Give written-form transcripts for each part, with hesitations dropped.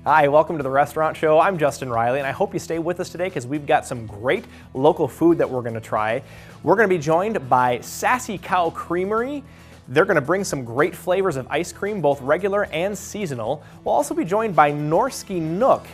Hi, welcome to the Restaurant Show. I'm Justin Riley, and I hope you stay with us today because we've got some great local food that we're going to try. We're going to be joined by Sassy Cow Creamery. They're going to bring some great flavors of ice cream, both regular and seasonal. We'll also be joined by Norski Nook.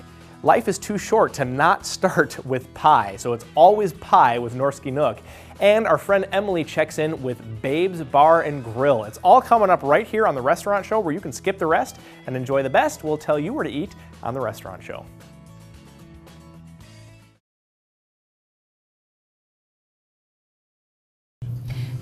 Life is too short to not start with pie, so it's always pie with Norski Nook. And our friend Emily checks in with Babe's Bar and Grill. It's all coming up right here on the Restaurant Show, where you can skip the rest and enjoy the best. We'll tell you where to eat on the Restaurant Show.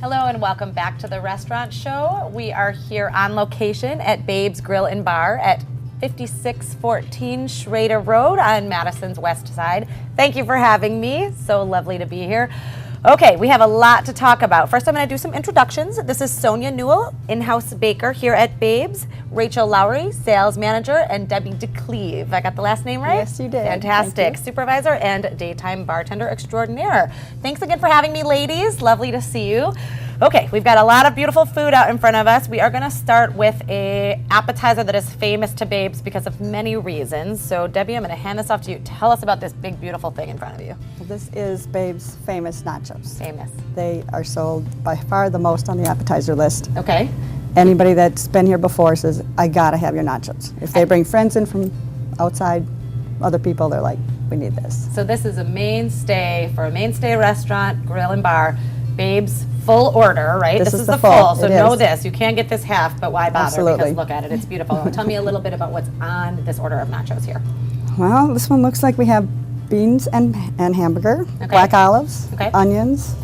Hello and welcome back to the Restaurant Show. We are here on location at Babe's Grill and Bar at 5614 Schrader Road on Madison's west side. Thank you for having me. So lovely to be here. Okay, we have a lot to talk about. First, I'm going to do some introductions. This is Sonia Newell, in-house baker here at Babe's, Rachel Lowry, sales manager, and Debbie DeCleve. I got the last name right? Yes, you did. Fantastic. Supervisor and daytime bartender extraordinaire. Thanks again for having me, ladies. Lovely to see you. Okay, we've got a lot of beautiful food out in front of us. We are going to start with an appetizer that is famous to Babe's because of many reasons. So, Debbie, I'm going to hand this off to you. Tell us about this big, beautiful thing in front of you. Well, this is Babe's famous nachos. Famous. They are sold by far the most on the appetizer list. Okay. Anybody that's been here before says, I gotta have your nachos. If they bring friends in from outside, other people, they're like, we need this. So this is a mainstay for a mainstay restaurant, grill and bar. Babe's full order, right? This is the full. So know this, you can get this half, but why bother? Absolutely. Because look at it, it's beautiful. Tell me a little bit about what's on this order of nachos here. Well, this one looks like we have beans and hamburger, black olives, onions,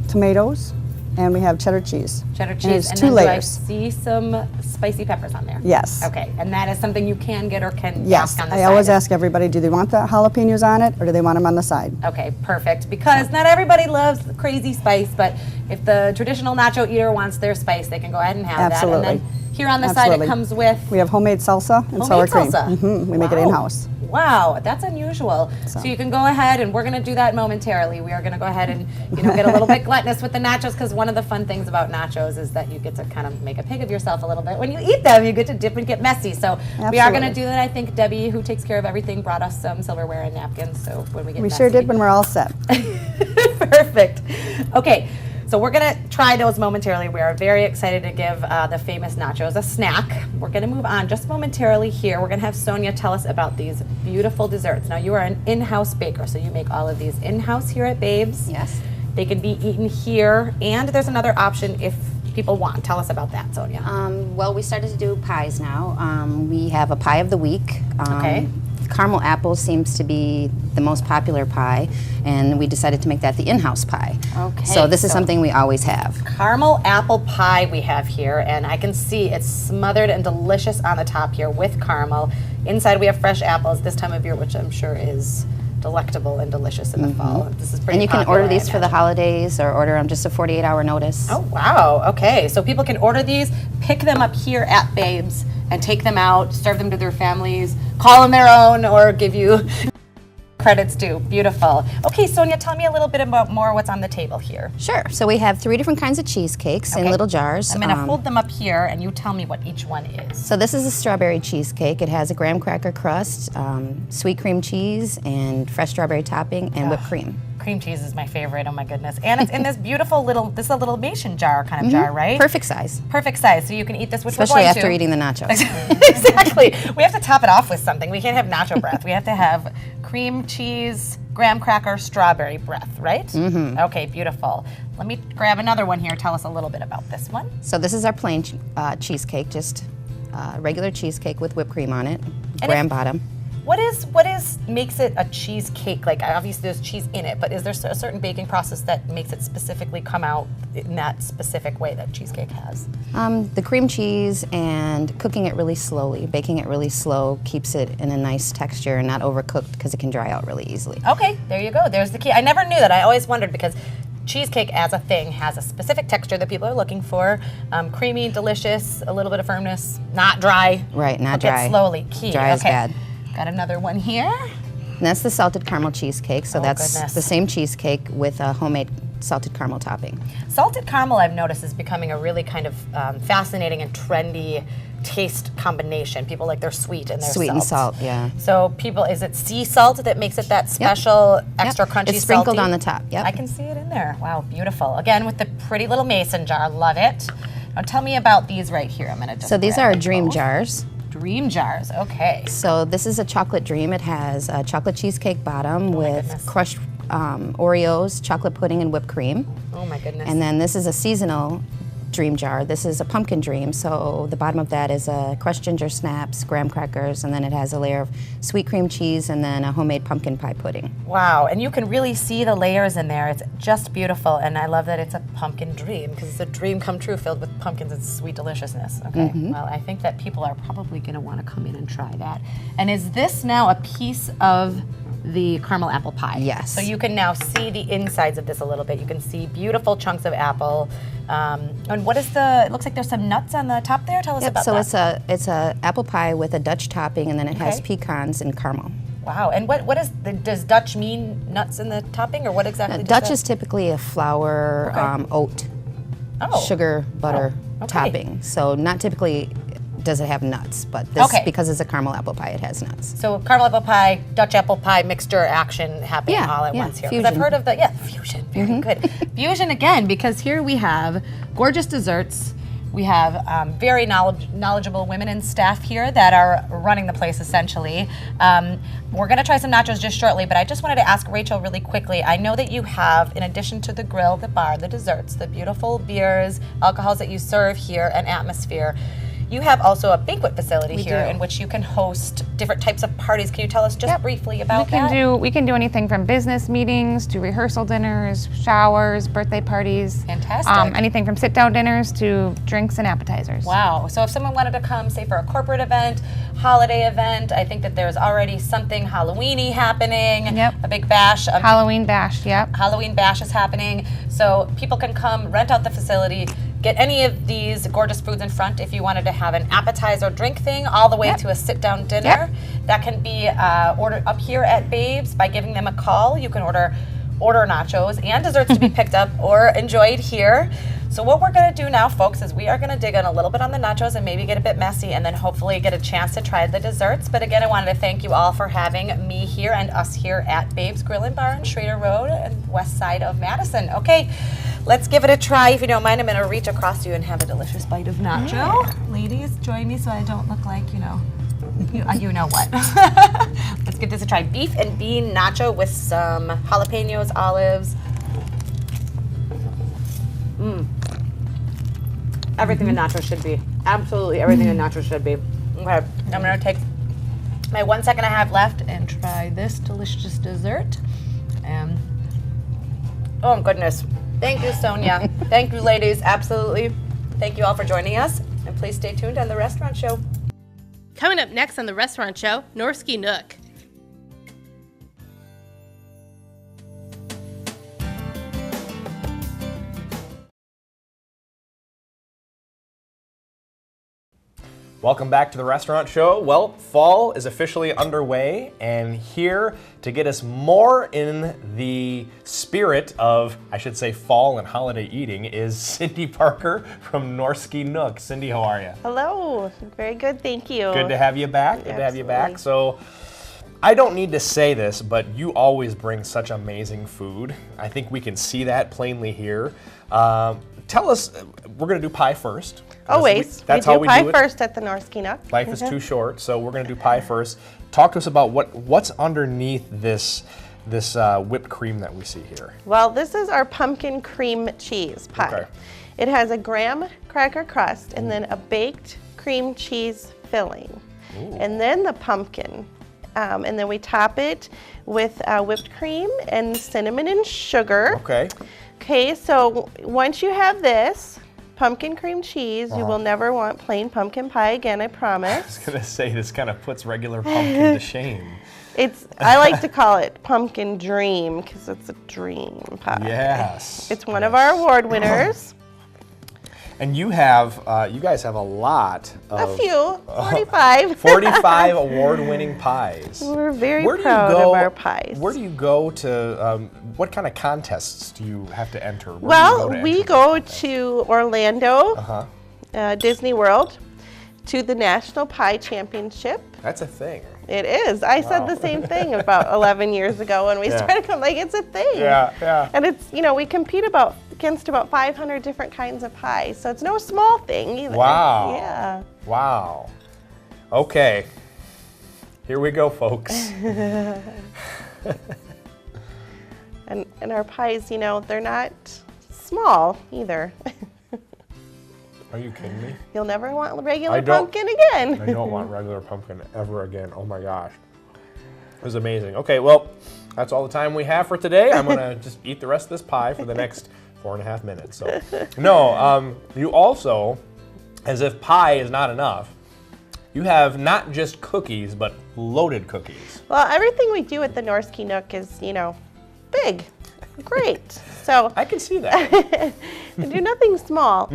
tomatoes, and we have cheddar cheese. Cheddar cheese, and it's and 2 then layers. Do I see some spicy peppers on there? Yes. Okay, and that is something you can get or can Yes, ask on the I side. always ask everybody, do they want the jalapenos on it or do they want them on the side? Okay, perfect. Because not everybody loves crazy spice, but if the traditional nacho eater wants their spice, they can go ahead and have Absolutely. that. And then here on the side it comes with We have homemade salsa and sour cream. We make it in-house. Wow, that's unusual. So you can go ahead, and we're going to do that momentarily. We are going to go ahead and get a little bit gluttonous with the nachos, because one of the fun things about nachos is that you get to kind of make a pig of yourself a little bit. When you eat them, you get to dip and get messy. So we are going to do that. I think Debbie, who takes care of everything, brought us some silverware and napkins. So when we get We messy, sure did when we're all set. Perfect. Okay. So we're going to try those momentarily. We are very excited to give the famous nachos a snack. We're going to move on just momentarily here. We're going to have Sonia tell us about these beautiful desserts. Now, you are an in-house baker, so you make all of these in-house here at Babe's. Yes. They can be eaten here, and there's another option if people want. Tell us about that, Sonia. Well, we started to do pies now. We have a pie of the week. Okay. Caramel apple seems to be the most popular pie, and we decided to make that the in-house pie. Okay. So this is something we always have. Caramel apple pie we have here, and I can see it's smothered and delicious on the top here with caramel. Inside we have fresh apples this time of year, which I'm sure is delectable and delicious in the fall. This is pretty And you can popular, order these I for the imagine. holidays or order them just a 48-hour notice. Oh, wow. Okay. So people can order these, pick them up here at Babe's, and take them out, serve them to their families, call them their own, or give you credits due. Beautiful. Okay, Sonia, tell me a little bit about more what's on the table here. Sure. So we have 3 different kinds of cheesecakes in little jars. I'm going to hold them up here, and you tell me what each one is. So this is a strawberry cheesecake. It has a graham cracker crust, sweet cream cheese, and fresh strawberry topping, and whipped cream. Cream cheese is my favorite, oh my goodness. And it's in this beautiful little, this is a little mason jar kind of jar, right? Perfect size. Perfect size, so you can eat this, which Especially we're going after eating the nachos. Exactly. We have to top it off with something. We can't have nacho breath. We have to have cream cheese, graham cracker, strawberry breath, right? Mm-hmm. Okay, beautiful. Let me grab another one here. Tell us a little bit about this one. So this is our plain cheesecake, just regular cheesecake with whipped cream on it, graham bottom. What makes it a cheesecake? Like, obviously there's cheese in it, but is there a certain baking process that makes it specifically come out in that specific way that cheesecake has? The cream cheese and cooking it really slowly, baking it really slow, keeps it in a nice texture and not overcooked because it can dry out really easily. Okay, there you go. There's the key. I never knew that. I always wondered because cheesecake as a thing has a specific texture that people are looking for. Creamy, delicious, a little bit of firmness, not dry. Right, not Cook dry. it slowly, key. Dry is bad. Got another one here. And that's the salted caramel cheesecake. So that's goodness. the same cheesecake with a homemade salted caramel topping. Salted caramel, I've noticed, is becoming a really kind of fascinating and trendy taste combination. People like their sweet and their sweet and salt, yeah. So people, is it sea salt that makes it that special, extra crunchy, It's sprinkled salty? on the top, yep. I can see it in there. Wow, beautiful. Again, with the pretty little mason jar, love it. Now tell me about these right here. I'm gonna just So these are grab dream both. jars. Dream jars, okay. So this is a chocolate dream. It has a chocolate cheesecake bottom with goodness. crushed Oreos, chocolate pudding, and whipped cream. Oh my goodness. And then this is a seasonal dream jar. This is a pumpkin dream. So the bottom of that is a crushed ginger snaps, graham crackers, and then it has a layer of sweet cream cheese and then a homemade pumpkin pie pudding. Wow, and you can really see the layers in there. It's just beautiful, and I love that it's a pumpkin dream because it's a dream come true filled with pumpkins and sweet deliciousness. Okay, well, I think that people are probably going to want to come in and try that. And is this now a piece of the caramel apple pie? Yes. So you can now see the insides of this a little bit. You can see beautiful chunks of apple. And what is it looks like there's some nuts on the top there. Tell us about So that. it's a apple pie with a Dutch topping, and then it has Okay. pecans and caramel. Wow, and does Dutch mean nuts in the topping, or what exactly does Dutch that? is typically a flour, oat, Oh. sugar, butter okay. topping. So not typically does it have nuts, but this, Okay. because it's a caramel apple pie, it has nuts. So caramel apple pie, Dutch apple pie mixture action happening Yeah, all at yeah, once here. 'Cause I've fusion. heard of fusion. Very good. Fusion again, because here we have gorgeous desserts. We have very knowledgeable women and staff here that are running the place essentially. We're going to try some nachos just shortly, but I just wanted to ask Rachel really quickly. I know that you have, in addition to the grill, the bar, the desserts, the beautiful beers, alcohols that you serve here, and atmosphere. You have also a banquet facility here in which you can host different types of parties. Can you tell us just briefly about that? We can do anything from business meetings to rehearsal dinners, showers, birthday parties. Fantastic. Anything from sit-down dinners to drinks and appetizers. Wow. So if someone wanted to come, say for a corporate event, holiday event, I think that there's already something Halloween-y happening. Yep. A big bash. Halloween bash, yep. Halloween bash is happening. So people can come, rent out the facility, get any of these gorgeous foods in front if you wanted to have an appetizer drink thing all the way to a sit-down dinner. That can be ordered up here at Babes by giving them a call. You can order nachos and desserts to be picked up or enjoyed here. So what we're going to do now, folks, is we are going to dig in a little bit on the nachos and maybe get a bit messy and then hopefully get a chance to try the desserts. But again, I wanted to thank you all for having me here and us here at Babes Grill and Bar on Schrader Road and west side of Madison. Okay, let's give it a try. If you don't mind, I'm going to reach across to you and have a delicious bite of nacho. Ladies, join me so I don't look like, you know what. Let's give this a try. Beef and bean nacho with some jalapenos, olives. Everything a nacho should be. Absolutely everything a nacho should be. Okay, I'm gonna take my 1 second I have left and try this delicious dessert. And oh goodness. Thank you, Sonia. Thank you, ladies. Absolutely. Thank you all for joining us. And please stay tuned on The Restaurant Show. Coming up next on The Restaurant Show, Norski Nook. Welcome back to The Restaurant Show. Well, fall is officially underway, and here to get us more in the spirit of, I should say, fall and holiday eating is Cindy Parker from Norski Nook. Cindy, how are you? Hello. Very good, thank you. Good to have you back. Good to have you back. So, I don't need to say this, but you always bring such amazing food. I think we can see that plainly here. Tell us, we're going to do pie first. Always. That's we how do we pie do it. first at the Norski Nook. Life is too short, so we're going to do pie first. Talk to us about what's underneath this whipped cream that we see here. Well, this is our pumpkin cream cheese pie. Okay. It has a graham cracker crust and then a baked cream cheese filling. And then the pumpkin. And then we top it with whipped cream and cinnamon and sugar. Okay. Okay, so once you have this pumpkin cream cheese, you will never want plain pumpkin pie again, I I was promise. going to say, this kind of puts regular pumpkin to shame. I like to call it pumpkin dream because it's a dream pie. Yes. It's one of our award winners. And you guys have a lot of... A few, 45. 45 award-winning pies. We're very proud of our pies. Where do you go to, what kind of contests do you have to enter? Well, we go to Orlando, Disney World, to the National Pie Championship. That's a thing. It is. I said the same thing about 11 years ago when we started coming, like, it's a thing. Yeah, yeah. And it's, you know, we compete against about 500 different kinds of pies, so it's no small thing either. Wow. Yeah. Wow. Okay. Here we go, folks. And our pies, you know, they're not small either. Are you kidding me? You'll never want regular pumpkin again. I don't want regular pumpkin ever again. Oh my gosh. It was amazing. Okay, well, that's all the time we have for today. I'm going to just eat the rest of this pie for the next 4.5 minutes. So, no, you also, as if pie is not enough, you have not just cookies, but loaded cookies. Well, everything we do at the Norski Nook is, you know, big, great. So I can see that. we do nothing small.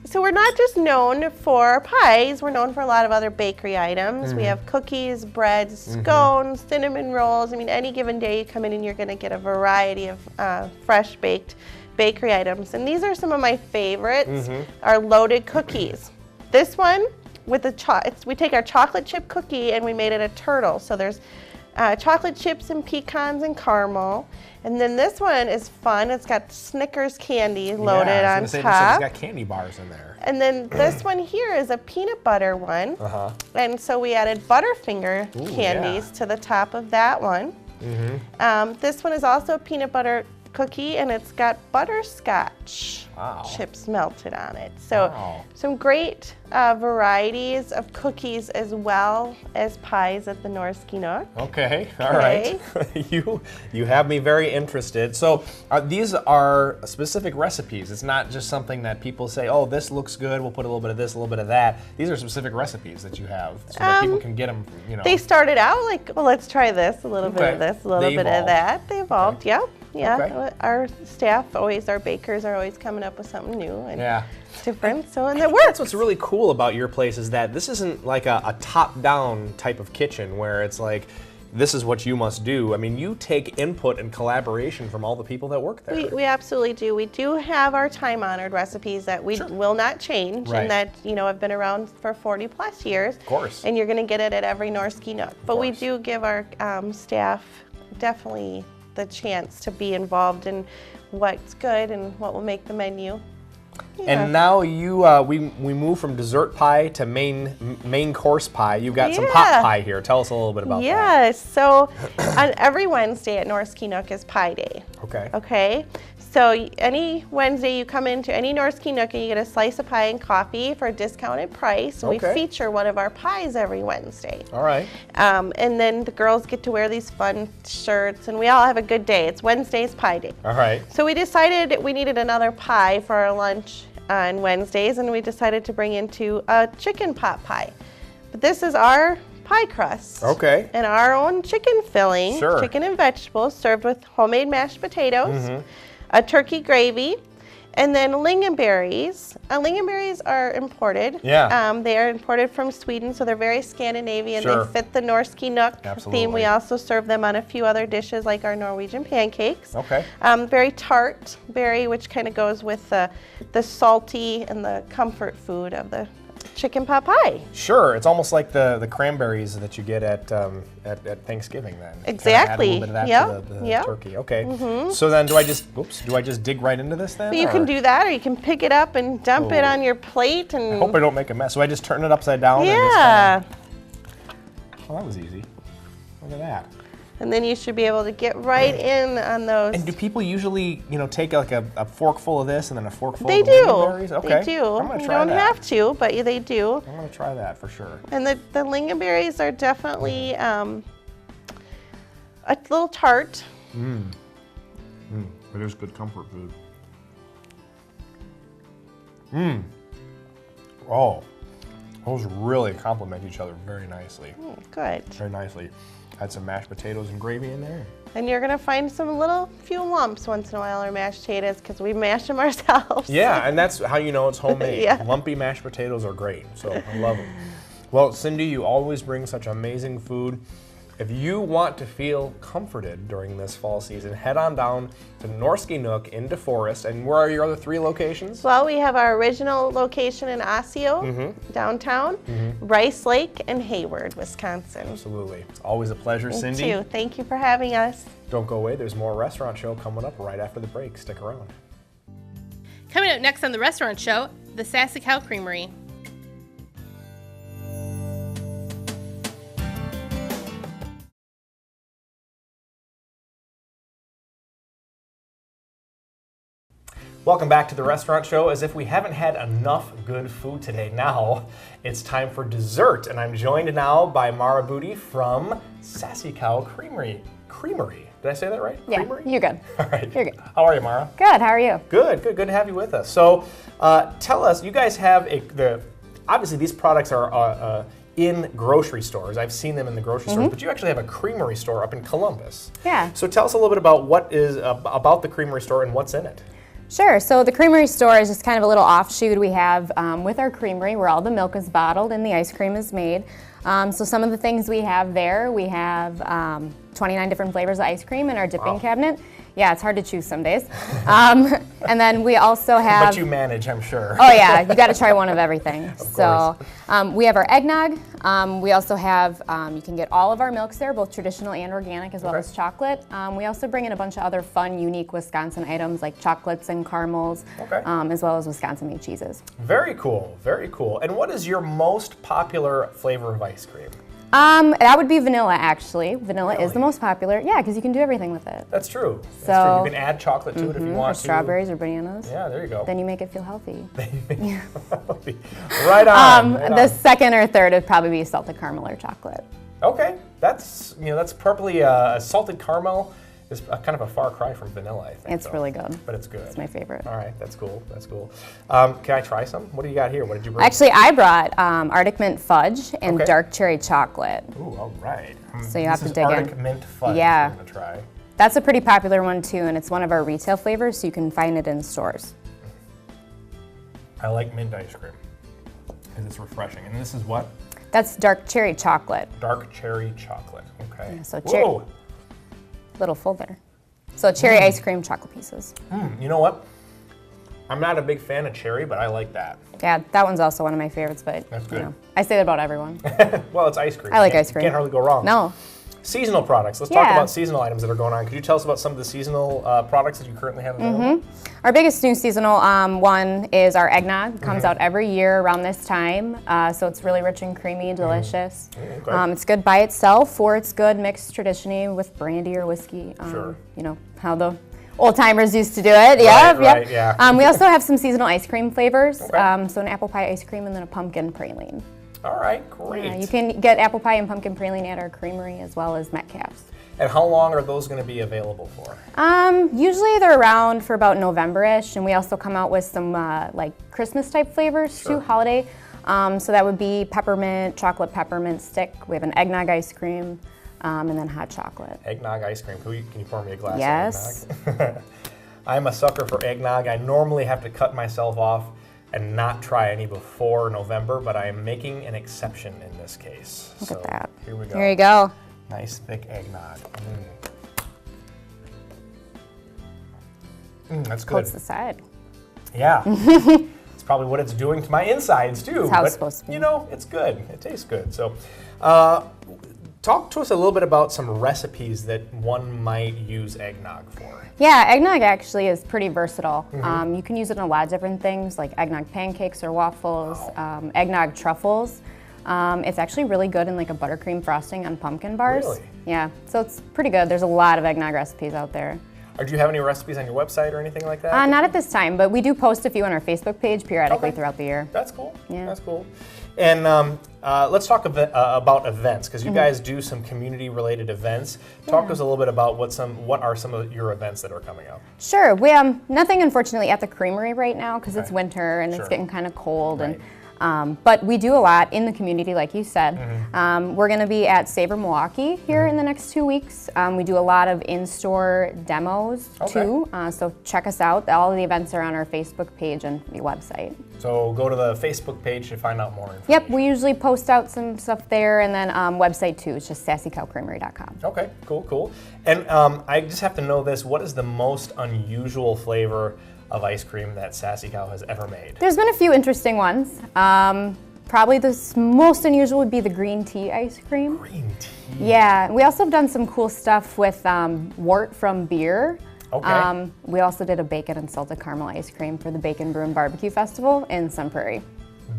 So we're not just known for pies, we're known for a lot of other bakery items. We have cookies, breads, scones, cinnamon rolls. I mean, any given day you come in and you're gonna get a variety of fresh baked bakery items. And these are some of my favorites, our loaded cookies. This one, with the we take our chocolate chip cookie and we made it a turtle. So there's chocolate chips and pecans and caramel. And then this one is fun. It's got Snickers candy loaded on top. It's got candy bars in there. And then this one here is a peanut butter one. And so we added Butterfinger candies to the top of that one. This one is also a peanut butter cookie, and it's got butterscotch chips melted on it. So some great varieties of cookies as well as pies at the Norski Nook. Okay, all right. You have me very interested. So these are specific recipes. It's not just something that people say, oh, this looks good, we'll put a little bit of this, a little bit of that. These are specific recipes that you have so that people can get them, you know. They started out like, well, let's try this, a little bit of this, a little bit of that. They evolved, yep. Yeah, our staff our bakers are always coming up with something new and different, so, and it works. That's what's really cool about your place is that this isn't like a top-down type of kitchen where it's like, this is what you must do. I mean, you take input and collaboration from all the people that work there. We absolutely do. We do have our time-honored recipes that we will not change and that, you know, have been around for 40 plus years. Of course. And you're going to get it at every Norski Nook. But we do give our staff definitely the chance to be involved in what's good and what will make the menu. And now we move from dessert pie to main course pie. You've got some pot pie here. Tell us a little bit about that. Yes, so on every Wednesday at Norski Nook is Pie Day. Okay. Okay. So any Wednesday you come into any Norski Nook and you get a slice of pie and coffee for a discounted price. And we feature one of our pies every Wednesday. All right. And then the girls get to wear these fun shirts and we all have a good day. It's Wednesday's Pie Day. All right. So we decided we needed another pie for our lunch on Wednesdays, and we decided to bring into a chicken pot pie. But this is our pie crust. Okay. And our own chicken filling, chicken and vegetables served with homemade mashed potatoes, a turkey gravy, and then lingonberries. Lingonberries are imported. Yeah. They are imported from Sweden, so they're very Scandinavian. They fit the Norski Nook theme. We also serve them on a few other dishes like our Norwegian pancakes. Okay. Very tart berry, which kind of goes with the salty and the comfort food of the chicken pot pie. Sure, it's almost like the cranberries that you get at Thanksgiving then. Exactly. Add a little bit of that to the turkey. Okay. So then do I just dig right into this then? You can do that, or you can pick it up and dump it on your plate. And I hope I don't make a mess. So I just turn it upside down? Yeah. And well, that was easy. Look at that. And then you should be able to get right in on those. And do people usually, you know, take like a forkful of this and then a forkful of the lingonberries? Okay. They do. I'm gonna you try don't that. have to, but they do. I'm going to try that for sure. And the lingonberries are definitely a little tart. It is good comfort food. Oh, those really complement each other very nicely. Good. Very nicely. Had some mashed potatoes and gravy in there. And you're gonna find some few lumps once in a while or mashed potatoes because we mash them ourselves. Yeah, and that's how you know it's homemade. Yeah. Lumpy mashed potatoes are great, so I love them. Well, Cindy, you always bring such amazing food. If you want to feel comforted during this fall season, head on down to Norski Nook in DeForest. And where are your other 3 locations? Well, we have our original location in Osseo, downtown, Rice Lake, and Hayward, Wisconsin. Absolutely. It's always a pleasure, Me Cindy. too. Thank you for having us. Don't go away. There's more Restaurant Show coming up right after the break. Stick around. Coming up next on the Restaurant Show, the Sassy Cow Creamery. Welcome back to the Restaurant Show. As if we haven't had enough good food today, now it's time for dessert. And I'm joined now by Mara Booty from Sassy Cow Creamery. Did I say that right? Yeah, Creamery? you're good. All right. You're good. How are you, Mara? Good, how are you? Good to have you with us. So tell us, you guys have obviously these products are in grocery stores. I've seen them in the grocery stores, but you actually have a creamery store up in Columbus. Yeah. So tell us a little bit about what is about the creamery store and what's in it. Sure, so the creamery store is just kind of a little offshoot we have with our creamery where all the milk is bottled and the ice cream is made. So some of the things we have there, we have 29 different flavors of ice cream in our dipping cabinet. Yeah, it's hard to choose some days. And then we also have... But you manage, I'm sure. Oh yeah, you got to try one of everything. Of course. We have our eggnog. We also have, you can get all of our milks there, both traditional and organic, as well as chocolate. We also bring in a bunch of other fun, unique Wisconsin items like chocolates and caramels, as well as Wisconsin-made cheeses. Very cool, very cool. And what is your most popular flavor of ice cream? That would be vanilla, actually. Vanilla is the most popular. Yeah, because you can do everything with it. That's true. So, that's true. You can add chocolate to it if you want or strawberries or bananas. Yeah, there you go. Then you make it feel healthy. Right on. The second or third would probably be salted caramel or chocolate. Okay, that's probably salted caramel is kind of a far cry from vanilla, I think. It's really good. But it's good. It's my favorite. All right, that's cool. Can I try some? What do you got here? What did you bring? Actually, I brought Arctic Mint Fudge and dark cherry chocolate. Ooh, all right. So you have to dig in. Arctic Mint Fudge. Yeah. I'm gonna try. That's a pretty popular one too, and it's one of our retail flavors, so you can find it in stores. I like mint ice cream because it's refreshing. And this is what? That's dark cherry chocolate. Dark cherry chocolate. Okay. Yeah, so cherry. Little full there. So cherry ice cream chocolate pieces. You know what? I'm not a big fan of cherry, but I like that. Yeah, that one's also one of my favorites, but that's good. You know, I say that about everyone. Well, it's ice cream. I like ice cream. Can't hardly go wrong. No. Seasonal products. Let's talk about seasonal items that are going on. Could you tell us about some of the seasonal products that you currently have available? Our biggest new seasonal one is our eggnog. It comes out every year around this time, so it's really rich and creamy, delicious. It's good by itself, or it's good mixed traditionally with brandy or whiskey. Sure. You know how the old timers used to do it. Right, yeah. We also have some seasonal ice cream flavors. So an apple pie ice cream and then a pumpkin praline. All right, great. You can get apple pie and pumpkin praline at our creamery as well as Metcalf's. And how long are those going to be available for? Usually they're around for about November-ish, and we also come out with some like Christmas type flavors too, holiday. So that would be peppermint, chocolate peppermint stick. We have an eggnog ice cream, and then hot chocolate. Eggnog ice cream. Can you pour me a glass of eggnog? I'm a sucker for eggnog. I normally have to cut myself off and not try any before November, but I am making an exception in this case. Look at that. Here we go. Here you go. Nice thick eggnog. That's good. Coats the side. Yeah. It's probably what it's doing to my insides too. That's how it's supposed to be. You know, it's good. It tastes good. So, talk to us a little bit about some recipes that one might use eggnog for. Yeah, eggnog actually is pretty versatile. You can use it in a lot of different things, like eggnog pancakes or waffles, eggnog truffles. It's actually really good in like a buttercream frosting on pumpkin bars. Really? Yeah, so it's pretty good. There's a lot of eggnog recipes out there. Do you have any recipes on your website or anything like that? Not at this time, but we do post a few on our Facebook page periodically throughout the year. That's cool. Yeah. That's cool. And let's talk about events, because you guys do some community-related events. Talk to us a little bit about what are some of your events that are coming up. Sure. We nothing, unfortunately, at the creamery right now because it's winter and it's getting kind of cold. Right. But we do a lot in the community, like you said. We're going to be at Savor Milwaukee here in the next 2 weeks. We do a lot of in-store demos too, so check us out. All of the events are on our Facebook page and the website. So go to the Facebook page to find out more information. Yep, we usually post out some stuff there, and then website too. It's just sassycowcreamery.com. Okay, cool, cool. And I just have to know this, what is the most unusual flavor of ice cream that Sassy Cow has ever made? There's been a few interesting ones. Probably the most unusual would be the green tea ice cream. Green tea? Yeah, we also have done some cool stuff with wort from beer. Okay. We also did a bacon and salted caramel ice cream for the Bacon Brew and Barbecue Festival in Sun Prairie.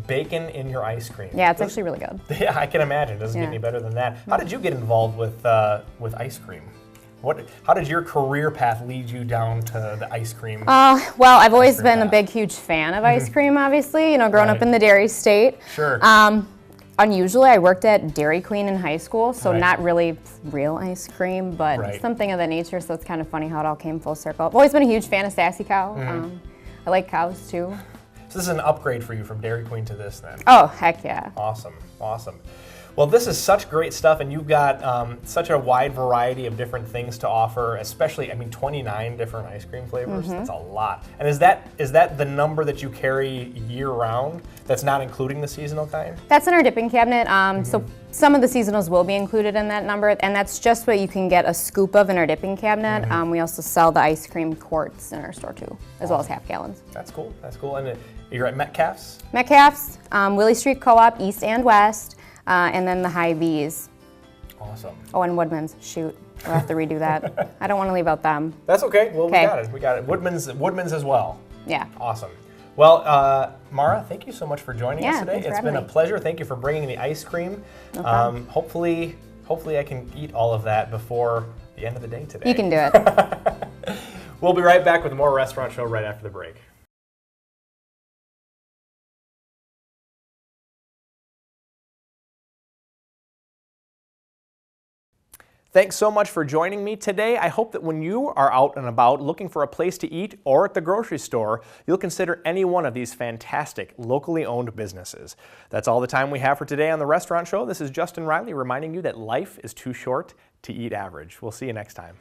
Bacon in your ice cream. Yeah, it's actually really good. Yeah, I can imagine. It doesn't get any better than that. How did you get involved with ice cream? How did your career path lead you down to the ice cream? Well, I've always been a big, huge fan of ice cream, obviously, growing up in the dairy state. Sure. Unusually, I worked at Dairy Queen in high school, so not really real ice cream, but something of that nature, so it's kind of funny how it all came full circle. I've always been a huge fan of Sassy Cow. I like cows, too. So this is an upgrade for you from Dairy Queen to this, then? Oh, heck yeah. Awesome, awesome. Well, this is such great stuff, and you've got such a wide variety of different things to offer, especially, 29 different ice cream flavors. That's a lot. And is that the number that you carry year-round? That's not including the seasonal kind? That's in our dipping cabinet. So some of the seasonals will be included in that number, and that's just what you can get a scoop of in our dipping cabinet. We also sell the ice cream quarts in our store, too, as well as half gallons. That's cool, that's cool. And you're at Metcalf's? Metcalf's, Willie Street Co-op, East and West. And then the Hy-Vees. Awesome. Oh, and Woodman's. Shoot, we'll have to redo that. I don't want to leave out them. That's okay. Well, we got it. Woodman's as well. Yeah. Awesome. Well, Mara, thank you so much for joining us today. It's been a pleasure. Thank you for bringing the ice cream. No problem. Hopefully I can eat all of that before the end of the day today. You can do it. We'll be right back with more Restaurant Show right after the break. Thanks so much for joining me today. I hope that when you are out and about looking for a place to eat or at the grocery store, you'll consider any one of these fantastic locally owned businesses. That's all the time we have for today on The Restaurant Show. This is Justin Riley reminding you that life is too short to eat average. We'll see you next time.